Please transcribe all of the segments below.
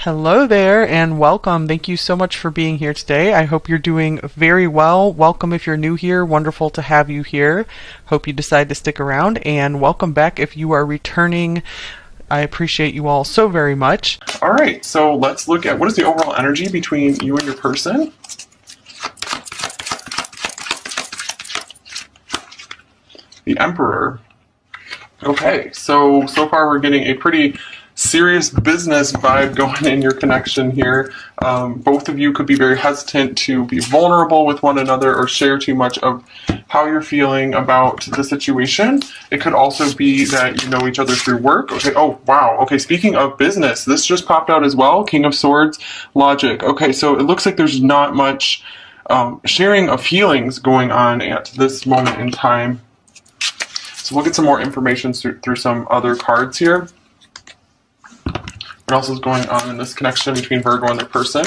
Hello there and welcome. Thank you so much for being here today. I hope you're doing very well. Welcome if you're new here. Wonderful to have you here. Hope you decide to stick around, and welcome back if you are returning. I appreciate you all so very much. All right, so let's look at what is the overall energy between you and your person. The Emperor. Okay, so far we're getting a pretty serious business vibe going in your connection here. Both of you could be very hesitant to be vulnerable with one another or share too much of how you're feeling about the situation. It could also be that you know each other through work. Okay, oh wow, okay, speaking of business, this just popped out as well, King of Swords, logic. Okay, so it looks like there's not much sharing of feelings going on at this moment in time. So we'll get some more information through some other cards here. What else is going on in this connection between Virgo and their person?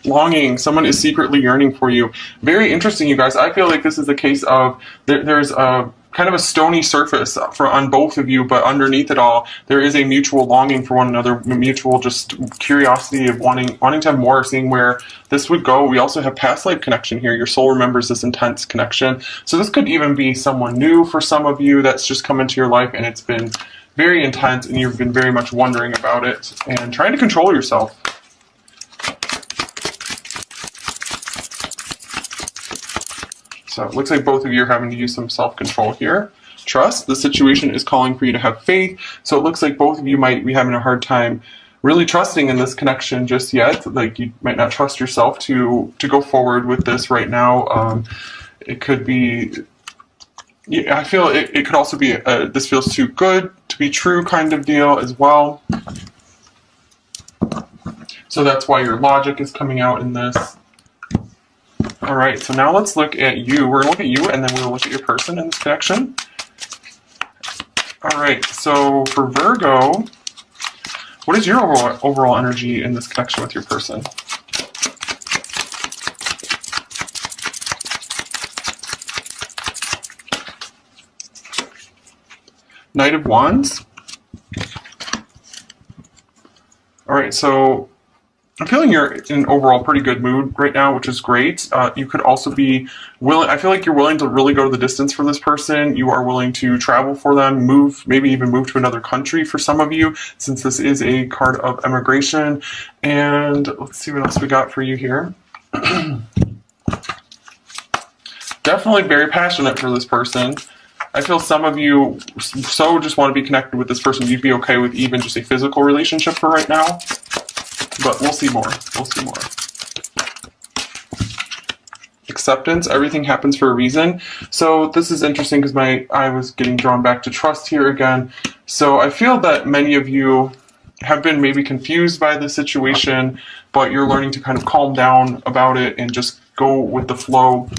Longing. Someone is secretly yearning for you. Very interesting, you guys. I feel like this is a case of there's a kind of a stony surface on both of you, but underneath it all, there is a mutual longing for one another, mutual just curiosity of wanting to have more, seeing where this would go. We also have past life connection here. Your soul remembers this intense connection. So this could even be someone new for some of you that's just come into your life and it's been very intense and you've been very much wondering about it and trying to control yourself. So it looks like both of you are having to use some self-control here. Trust. The situation is calling for you to have faith. So it looks like both of you might be having a hard time really trusting in this connection just yet. Like you might not trust yourself to go forward with this right now. It could be, yeah, I feel it could also be this feels too good to be true kind of deal as well. So that's why your logic is coming out in this. All right, so now let's look at you. We're going to look at you, and then we'll look at your person in this connection. All right, so for Virgo, what is your overall energy in this connection with your person? Knight of Wands. All right, so I'm feeling you're in an overall pretty good mood right now, which is great. You could also be willing, I feel like you're willing to really go to the distance for this person. You are willing to travel for them, maybe even move to another country for some of you, since this is a card of emigration. And let's see what else we got for you here. Definitely very passionate for this person. I feel some of you so just want to be connected with this person. You'd be okay with even just a physical relationship for right now. But we'll see more. We'll see more. Acceptance. Everything happens for a reason. So this is interesting because I was getting drawn back to trust here again. So I feel that many of you have been maybe confused by the situation, but you're learning to kind of calm down about it and just go with the flow.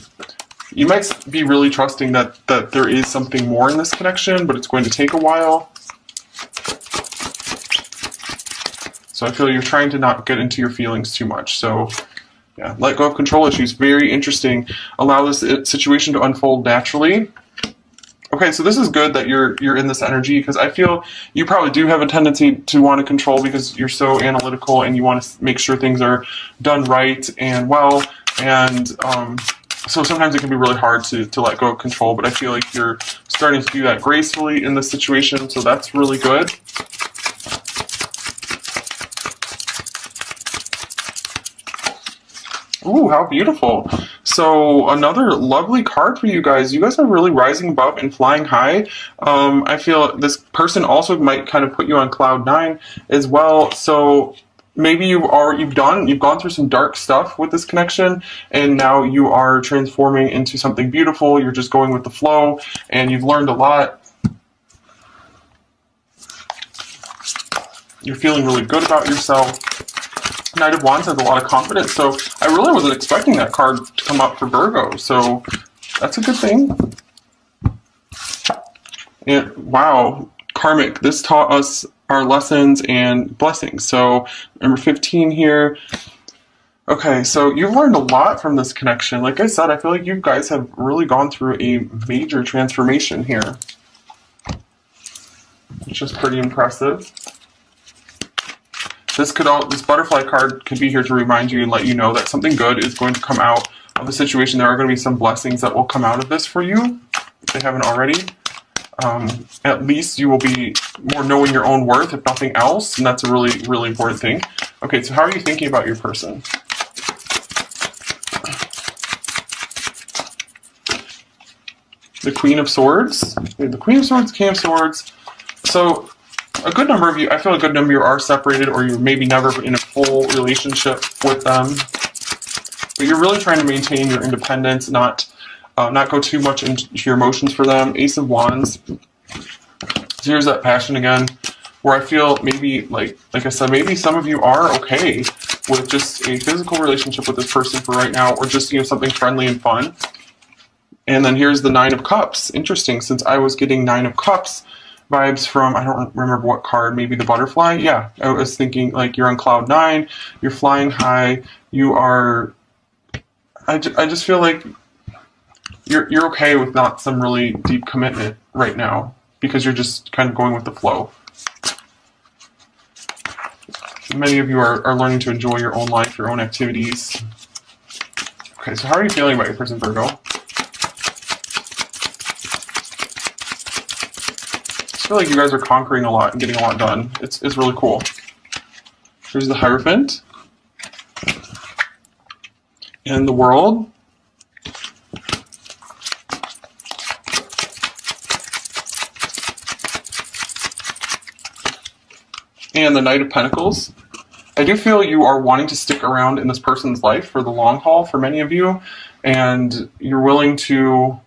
You might be really trusting that there is something more in this connection, but it's going to take a while. So I feel you're trying to not get into your feelings too much. So yeah, let go of control issues. Very interesting. Allow this situation to unfold naturally. Okay, so this is good that you're in this energy, because I feel you probably do have a tendency to want to control because you're so analytical and you want to make sure things are done right and well. And so sometimes it can be really hard to let go of control, but I feel like you're starting to do that gracefully in this situation, so that's really good. Ooh, how beautiful. So another lovely card for you guys. You guys are really rising above and flying high. I feel this person also might kind of put you on cloud 9 as well. So maybe you've gone through some dark stuff with this connection, and now you are transforming into something beautiful. You're just going with the flow, and you've learned a lot. You're feeling really good about yourself. Knight of Wands has a lot of confidence, so I really wasn't expecting that card to come up for Virgo, so that's a good thing. And wow, karmic, this taught us our lessons and blessings. So number 15 here. Okay, so you've learned a lot from this connection. Like I said, I feel like you guys have really gone through a major transformation here, which is pretty impressive. This butterfly card could be here to remind you and let you know that something good is going to come out of the situation. There are going to be some blessings that will come out of this for you, if they haven't already. At least you will be more knowing your own worth, if nothing else, and that's a really, really important thing. Okay, so how are you thinking about your person? The Queen of Swords. The Queen of Swords, King of Swords. So a good number of you, I feel a good number of you are separated, or you're maybe never in a full relationship with them. But you're really trying to maintain your independence, not go too much into your emotions for them. Ace of Wands. So here's that passion again, where I feel maybe, like I said, maybe some of you are okay with just a physical relationship with this person for right now, or just, something friendly and fun. And then here's the Nine of Cups. Interesting, since I was getting Nine of Cups vibes from, I don't remember what card, maybe the butterfly? Yeah, I was thinking like you're on cloud 9, you're flying high, you are, I just feel like you're okay with not some really deep commitment right now, because you're just kind of going with the flow. Many of you are learning to enjoy your own life, your own activities. Okay, so how are you feeling about your person, Virgo? I feel like you guys are conquering a lot and getting a lot done. It's really cool. Here's the Hierophant. And the World. And the Knight of Pentacles. I do feel you are wanting to stick around in this person's life for the long haul for many of you, and you're willing to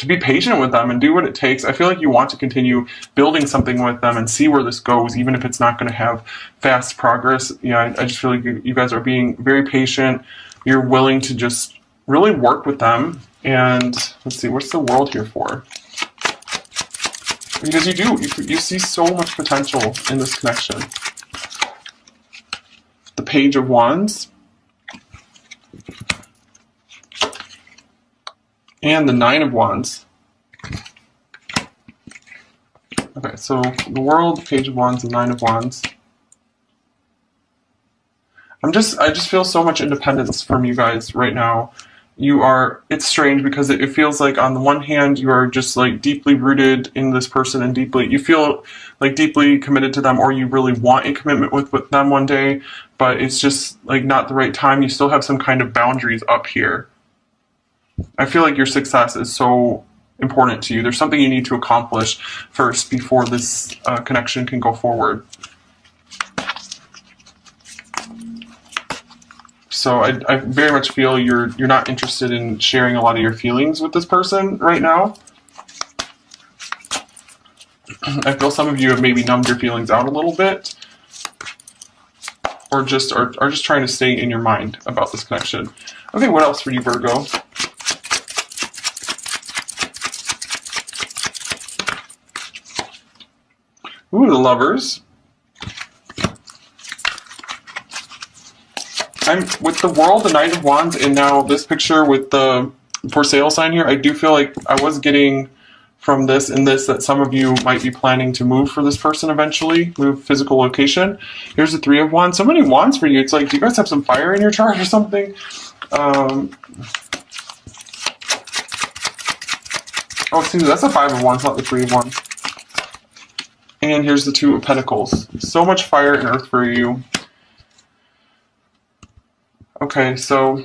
be patient with them and do what it takes. I feel like you want to continue building something with them and see where this goes, even if it's not going to have fast progress. Yeah, I just feel like you guys are being very patient. You're willing to just really work with them. And let's see, what's the World here for? Because you see so much potential in this connection. The Page of Wands. And the Nine of Wands. Okay, so the World, Page of Wands, and Nine of Wands. I just feel so much independence from you guys right now. It's strange because it feels like on the one hand you are just like deeply rooted in this person and you feel like deeply committed to them, or you really want a commitment with them one day, but it's just like not the right time. You still have some kind of boundaries up here. I feel like your success is so important to you. There's something you need to accomplish first before this connection can go forward. So I very much feel you're not interested in sharing a lot of your feelings with this person right now. I feel some of you have maybe numbed your feelings out a little bit, or are just trying to stay in your mind about this connection. Okay, what else for you, Virgo? Ooh, the Lovers. I'm with the World, the Knight of Wands, and now this picture with the for sale sign here. I do feel like I was getting from this and this that some of you might be planning to move for this person eventually, move physical location. Here's the Three of Wands. So many wands for you. It's like, do you guys have some fire in your chart or something? Oh, excuse me, that's the Five of Wands, not the Three of Wands. And here's the Two of Pentacles. So much fire and earth for you. Okay, so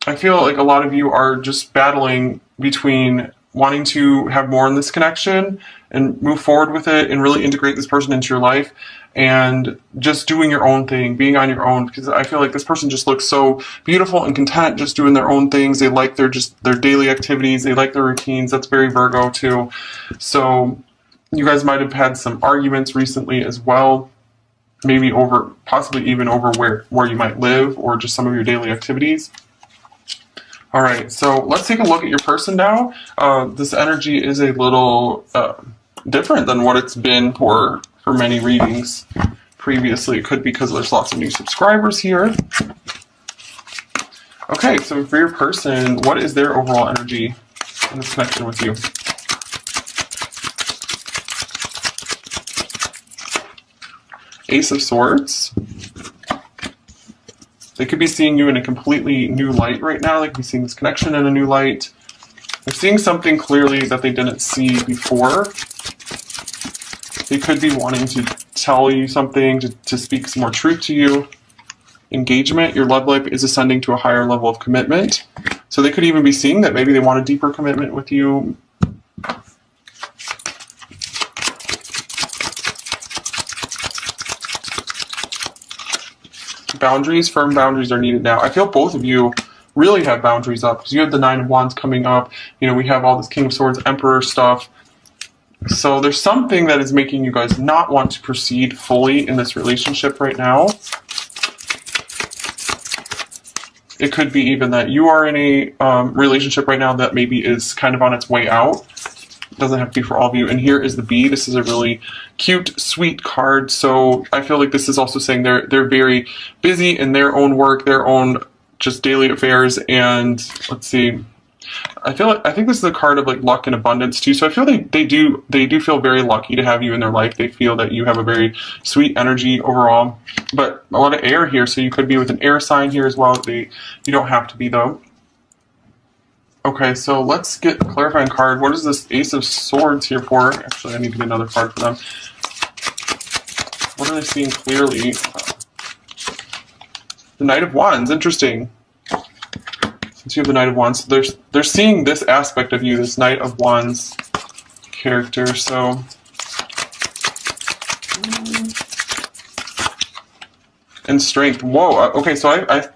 I feel like a lot of you are just battling between wanting to have more in this connection and move forward with it and really integrate this person into your life, and just doing your own thing, being on your own, because I feel like this person just looks so beautiful and content just doing their own things. They like their daily activities, they like their routines. That's very Virgo too. So you guys might have had some arguments recently as well, maybe possibly even over where you might live, or just some of your daily activities. All right, so let's take a look at your person now. This energy is a little different than what it's been for many readings previously. It could be because there's lots of new subscribers here. Okay, so for your person, what is their overall energy in this connection with you? Ace of Swords. They could be seeing you in a completely new light right now. They could be seeing this connection in a new light. They're seeing something clearly that they didn't see before. They could be wanting to tell you something, to speak some more truth to you. Engagement, your love life is ascending to a higher level of commitment. So they could even be seeing that maybe they want a deeper commitment with you. Boundaries, firm boundaries are needed now. I feel both of you really have boundaries up because you have the Nine of Wands coming up. You know, we have all this King of Swords, Emperor stuff. So there's something that is making you guys not want to proceed fully in this relationship right now. It could be even that you are in a relationship right now that maybe is kind of on its way out. It doesn't have to be for all of you. And here is the Bee. This is a really cute, sweet card. So I feel like this is also saying they're very busy in their own work, their own just daily affairs. And let's see. I think this is a card of like luck and abundance too. So I feel they do feel very lucky to have you in their life. They feel that you have a very sweet energy overall, but a lot of air here. So you could be with an air sign here as well. You don't have to be though. Okay, so let's get a clarifying card. What is this Ace of Swords here for? Actually, I need to get another card for them. What are they seeing clearly? The Knight of Wands. Interesting. Since you have the Knight of Wands, they're seeing this aspect of you, this Knight of Wands character. So and strength. Whoa. Okay, so I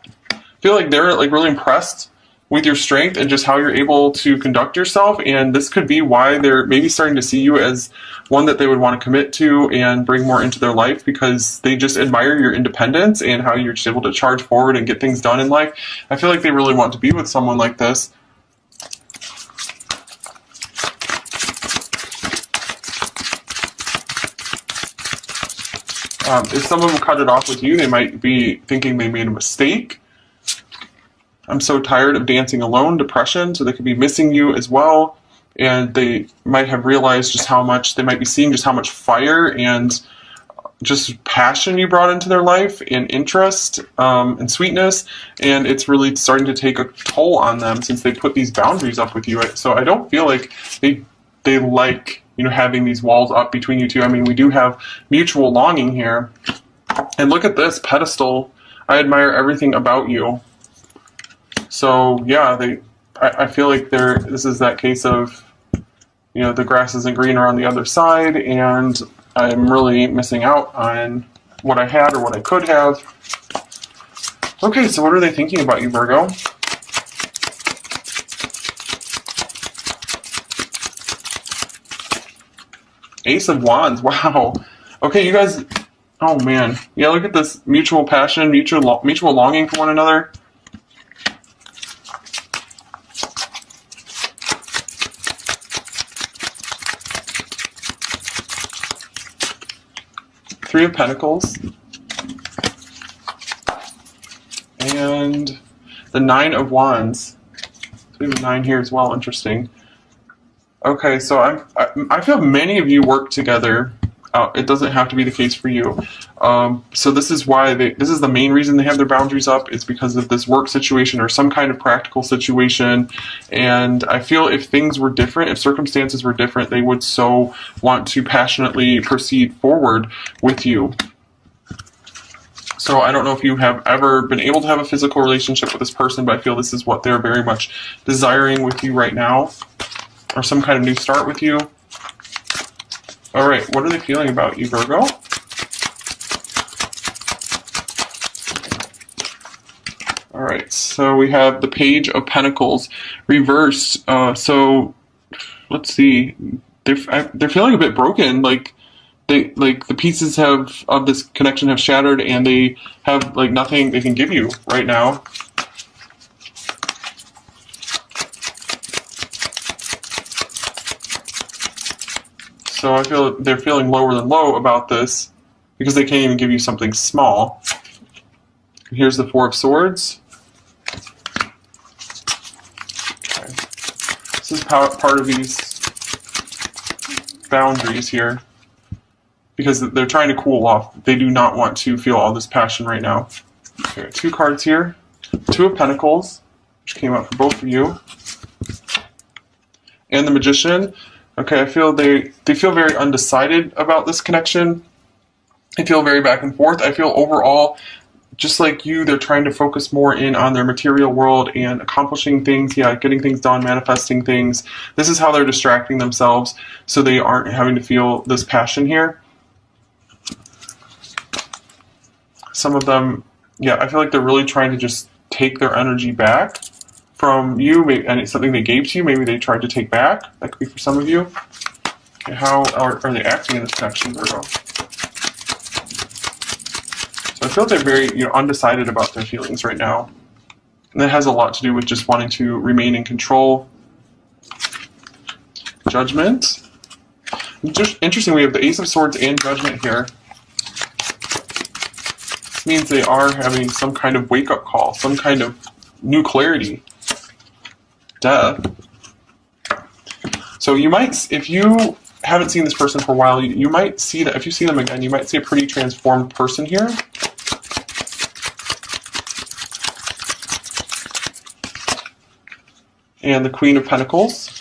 feel like they're like really impressed with your strength and just how you're able to conduct yourself. And this could be why they're maybe starting to see you as one that they would want to commit to and bring more into their life, because they just admire your independence and how you're just able to charge forward and get things done in life. I feel like they really want to be with someone like this. If someone will cut it off with you, they might be thinking they made a mistake. I'm so tired of dancing alone, depression, so they could be missing you as well. And they might have realized just how much, they might be seeing just how much fire and just passion you brought into their life, and interest and sweetness. And it's really starting to take a toll on them since they put these boundaries up with you. So I don't feel like they like, you know, having these walls up between you two. I mean, we do have mutual longing here. And look at this pedestal. I admire everything about you. So yeah, I feel like this is that case of, you know, the grass isn't greener on the other side, and I'm really missing out on what I had or what I could have. Okay, so what are they thinking about you, Virgo? Ace of Wands. Wow. Okay, you guys. Oh man. Yeah, look at this mutual passion, mutual longing for one another. Three of Pentacles, and the Nine of Wands. So we have a 9 here as well. Interesting. Okay, so I feel many of you work together. It doesn't have to be the case for you. So this is why this is the main reason they have their boundaries up, is because of this work situation or some kind of practical situation. And I feel if things were different, if circumstances were different, they would so want to passionately proceed forward with you. So I don't know if you have ever been able to have a physical relationship with this person, but I feel this is what they're very much desiring with you right now, or some kind of new start with you. All right, what are they feeling about you, Virgo? All right, so we have the Page of Pentacles reversed. So let's see, they're feeling a bit broken. Like the pieces of this connection have shattered, and they have like nothing they can give you right now. So I feel they're feeling lower than low about this. because they can't even give you something small. Here's the Four of Swords. Okay. This is part of these boundaries here, because they're trying to cool off. They do not want to feel all this passion right now. Okay, 2 cards here. Two of Pentacles, which came out for both of you. And the Magician. Okay, I feel they feel very undecided about this connection. They feel very back and forth. I feel overall, just like you, they're trying to focus more in on their material world and accomplishing things, getting things done, manifesting things. This is how they're distracting themselves so they aren't having to feel this passion here. Some of them, I feel like they're really trying to just take their energy back from you, and it's something they gave to you, maybe they tried to take back. That could be for some of you. Okay, how are they acting in this connection, Virgo? So I feel they're very undecided about their feelings right now. And that has a lot to do with just wanting to remain in control. Judgment. Just interesting, we have the Ace of Swords and Judgment here. This means they are having some kind of wake-up call, some kind of new clarity. Death. So you might, if you haven't seen this person for a while, you might see that, if you see them again, you might see a pretty transformed person here. And the Queen of Pentacles.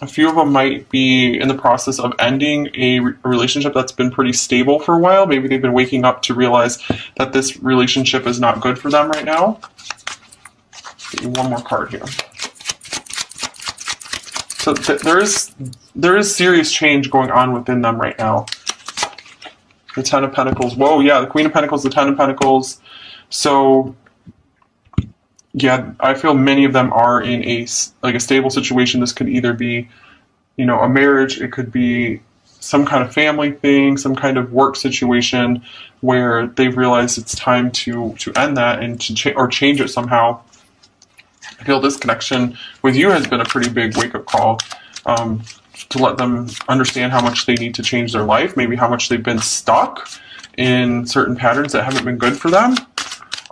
A few of them might be in the process of ending a relationship that's been pretty stable for a while. Maybe they've been waking up to realize that this relationship is not good for them right now. Get you one more card here. So there is serious change going on within them right now. The Ten of Pentacles. Whoa, yeah, the Queen of Pentacles, the Ten of Pentacles. So I feel many of them are in a stable situation. This could either be, a marriage. It could be some kind of family thing, some kind of work situation where they've realized it's time to end that and to change it somehow. I feel this connection with you has been a pretty big wake-up call to let them understand how much they need to change their life, maybe how much they've been stuck in certain patterns that haven't been good for them.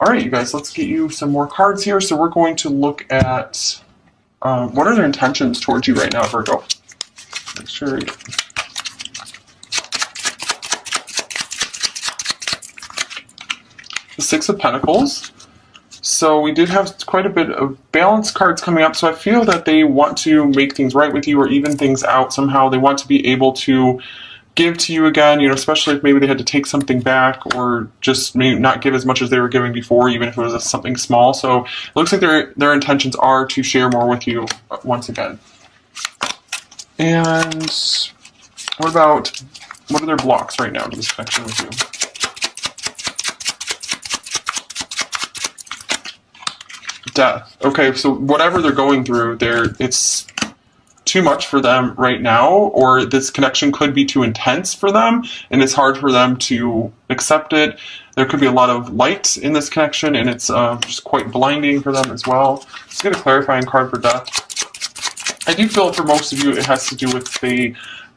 All right, you guys, let's get you some more cards here. So we're going to look at what are their intentions towards you right now, Virgo. Make sure. The Six of Pentacles. So we did have quite a bit of balance cards coming up. So I feel that they want to make things right with you or even things out somehow. They want to be able to give to you again, especially if maybe they had to take something back or just maybe not give as much as they were giving before, even if it was something small. So it looks like their intentions are to share more with you once again. And what are their blocks right now to this connection with you? Death. Okay, so whatever they're going through, it's too much for them right now, or this connection could be too intense for them, and it's hard for them to accept it. There could be a lot of light in this connection, and it's just quite blinding for them as well. Let's get a clarifying card for death. I do feel for most of you it has to do with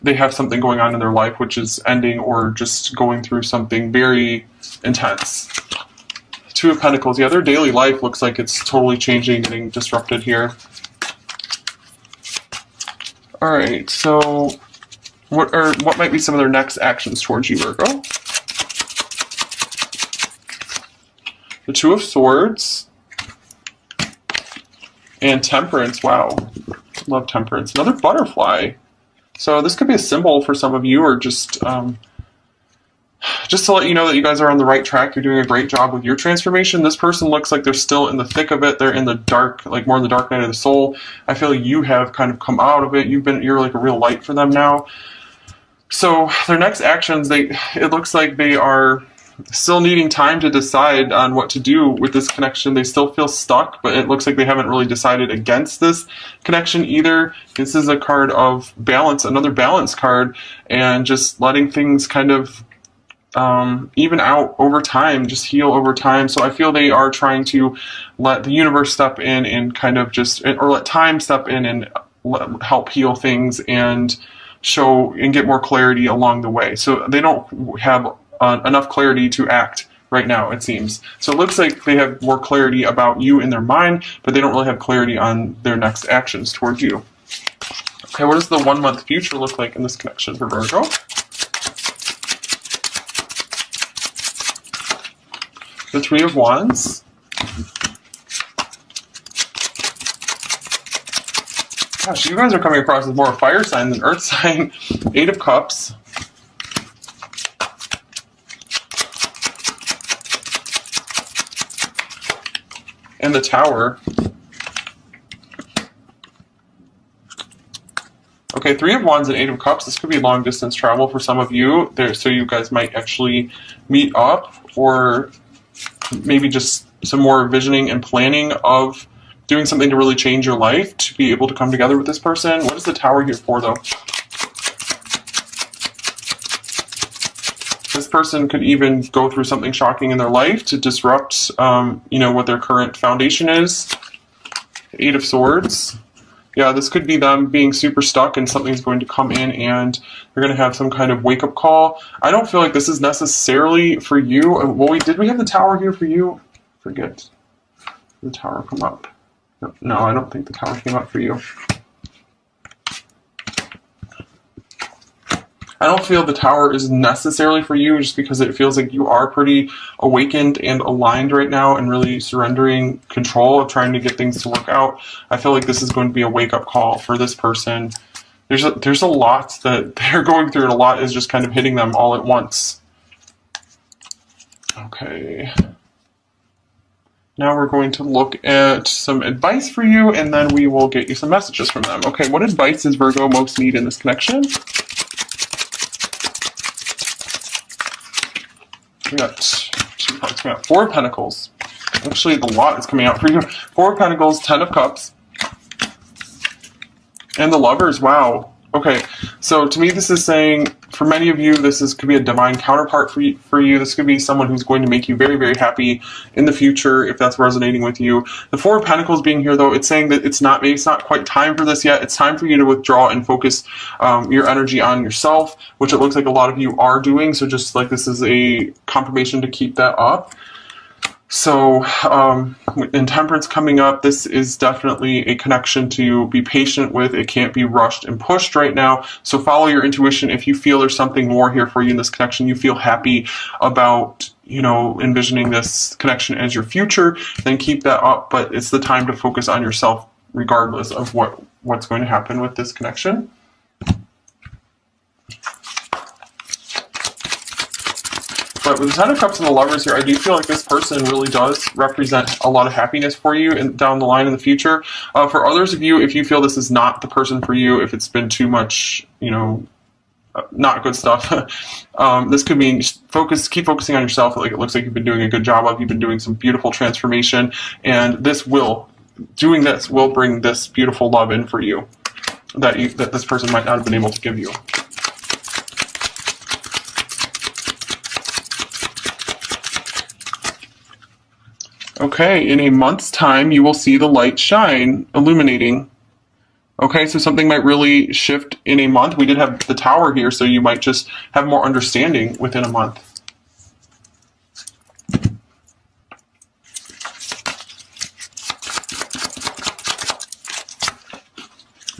they have something going on in their life which is ending or just going through something very intense. Two of Pentacles. Yeah, their daily life looks like it's totally changing, getting disrupted here. All right, so what might be some of their next actions towards you, Virgo? The Two of Swords and Temperance. Wow, love Temperance. Another butterfly. So this could be a symbol for some of you, or just to let you know that you guys are on the right track. You're doing a great job with your transformation. This person looks like they're still in the thick of it. They're in the dark, like more in the dark night of the soul. I feel you have kind of come out of it. You're like a real light for them now. So their next actions, it looks like they are still needing time to decide on what to do with this connection. They still feel stuck, but it looks like they haven't really decided against this connection either. This is a card of balance, another balance card, and just letting things kind of even out over time, just heal over time. So I feel they are trying to let the universe step in and kind of or let time step in and help heal things and show and get more clarity along the way. So they don't have enough clarity to act right now, it seems. So it looks like they have more clarity about you in their mind, but they don't really have clarity on their next actions towards you. Okay, what does the 1 month future look like in this connection for Virgo? The Three of Wands. Gosh, you guys are coming across as more a fire sign than earth sign. Eight of Cups. And the Tower. Okay, Three of Wands and Eight of Cups. This could be long distance travel for some of you. So you guys might actually meet up, or maybe just some more visioning and planning of doing something to really change your life to be able to come together with this person. What is the Tower here for, though? This person could even go through something shocking in their life to disrupt, what their current foundation is. Eight of Swords. Yeah, this could be them being super stuck and something's going to come in and they're going to have some kind of wake-up call. I don't feel like this is necessarily for you. Well, did we have the Tower here for you? Forget. Did the Tower come up? No, I don't think the Tower came up for you. I don't feel the Tower is necessarily for you just because it feels like you are pretty awakened and aligned right now and really surrendering control of trying to get things to work out. I feel like this is going to be a wake-up call for this person. There's a lot that they're going through, and a lot is just kind of hitting them all at once. Okay. Now we're going to look at some advice for you, and then we will get you some messages from them. Okay, what advice does Virgo most need in this connection? We got 2 cards coming out. Four of Pentacles. Actually, the lot is coming out for you. Four of Pentacles, 10 of Cups. And the Lovers, wow. Okay, so to me this is saying, for many of you, could be a divine counterpart for you. This could be someone who's going to make you very, very happy in the future, if that's resonating with you. The Four of Pentacles being here, though, it's saying that maybe it's not quite time for this yet. It's time for you to withdraw and focus your energy on yourself, which it looks like a lot of you are doing. So just like this is a confirmation to keep that up. So, in Temperance coming up, this is definitely a connection to be patient with. It can't be rushed and pushed right now. So follow your intuition. If you feel there's something more here for you in this connection, you feel happy about, envisioning this connection as your future, then keep that up. But it's the time to focus on yourself regardless of what's going to happen with this connection. But with the Ten of Cups and the Lovers here, I do feel like this person really does represent a lot of happiness for you down the line in the future. For others of you, if you feel this is not the person for you, if it's been too much, not good stuff, this could mean keep focusing on yourself. Like it looks like you've been doing a good job of. You've been doing some beautiful transformation, and doing this will bring this beautiful love in for you that this person might not have been able to give you. Okay, in a month's time, you will see the light shine, illuminating. Okay, so something might really shift in a month. We did have the Tower here, so you might just have more understanding within a month.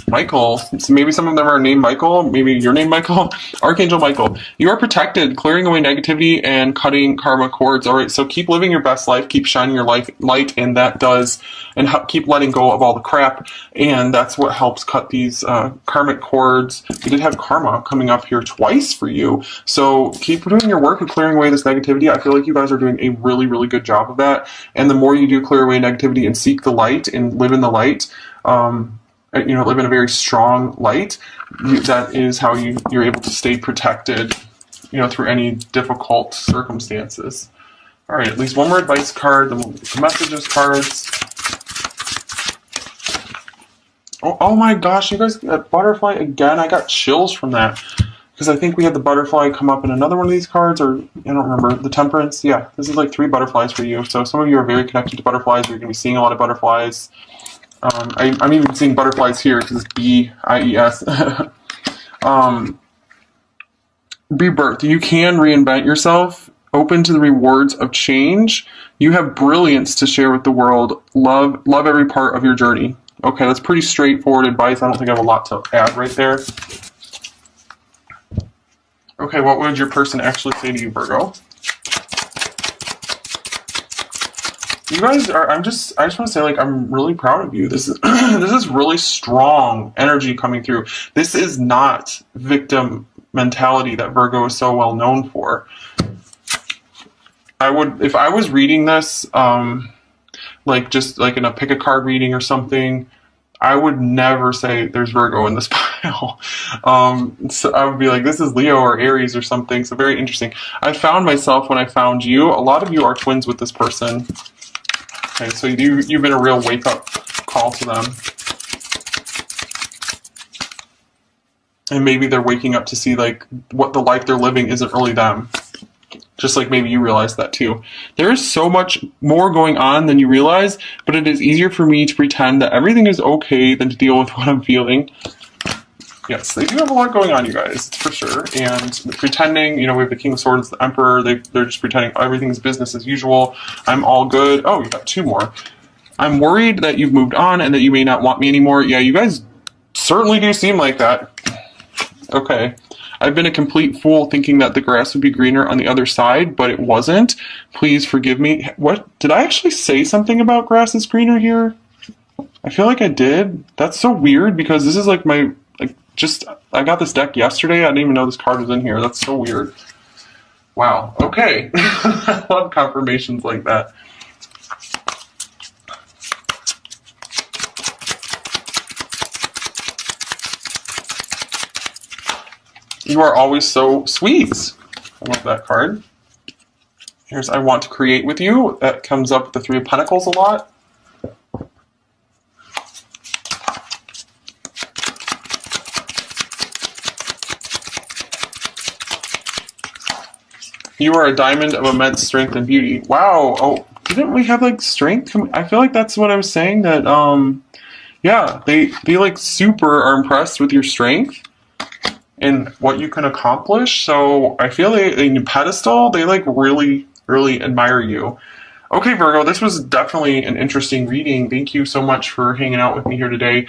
Michael, so maybe some of them are named Michael, maybe you're named Michael. Archangel Michael, you are protected, clearing away negativity and cutting karma cords. All right, so keep living your best life, keep shining your light, and that does, and keep letting go of all the crap, and that's what helps cut these karmic cords. We did have karma coming up here twice for you, so keep doing your work and clearing away this negativity. I feel like you guys are doing a really, really good job of that, and the more you do clear away negativity and seek the light and live in the light, live in a very strong light, that is how you're able to stay protected, through any difficult circumstances. All right, at least one more advice card, the messages cards. Oh my gosh, you guys got butterfly again. I got chills from that because I think we had the butterfly come up in another one of these cards, or I don't remember. The Temperance, yeah, this is like 3 butterflies for you. So some of you are very connected to butterflies. You're going to be seeing a lot of butterflies. I'm even seeing butterflies here because it's B-I-E-S. rebirth. You can reinvent yourself. Open to the rewards of change. You have brilliance to share with the world. Love every part of your journey. Okay, that's pretty straightforward advice. I don't think I have a lot to add right there. Okay, what would your person actually say to you, Virgo? You guys are, I just want to say, like, I'm really proud of you. This is, this is really strong energy coming through. This is not victim mentality that Virgo is so well known for. If I was reading this, like just like in a pick a card reading or something, I would never say there's Virgo in this pile. So I would be like, this is Leo or Aries or something. So very interesting. I found myself when I found you. A lot of you are twins with this person. Okay, so you've been a real wake-up call to them. And maybe they're waking up to see like what the life they're living isn't really them. Just like maybe you realize that too. There is so much more going on than you realize, but it is easier for me to pretend that everything is okay than to deal with what I'm feeling. Yes, they do have a lot going on, you guys, for sure. And pretending, you know, we have the King of Swords, the Emperor, they're just pretending everything's business as usual. I'm all good. Oh, you got two more. I'm worried that you've moved on and that you may not want me anymore. Yeah, you guys certainly do seem like that. Okay. I've been a complete fool thinking that the grass would be greener on the other side, but it wasn't. Please forgive me. What? Did I actually say something about grass is greener here? I feel like I did. That's so weird because this is like my, I got this deck yesterday. I didn't even know this card was in here. That's so weird. Wow. Okay. I love confirmations like that. You are always so sweet. I love that card. Here's I want to create with you. That comes up with the Three of Pentacles a lot. You are a diamond of immense strength and beauty. Wow. Oh, didn't we have like strength? I feel like that's what I was saying, that yeah, they like super are impressed with your strength and what you can accomplish. So I feel in pedestal, they like really, really admire you. Okay, Virgo, this was definitely an interesting reading. Thank you so much for hanging out with me here today.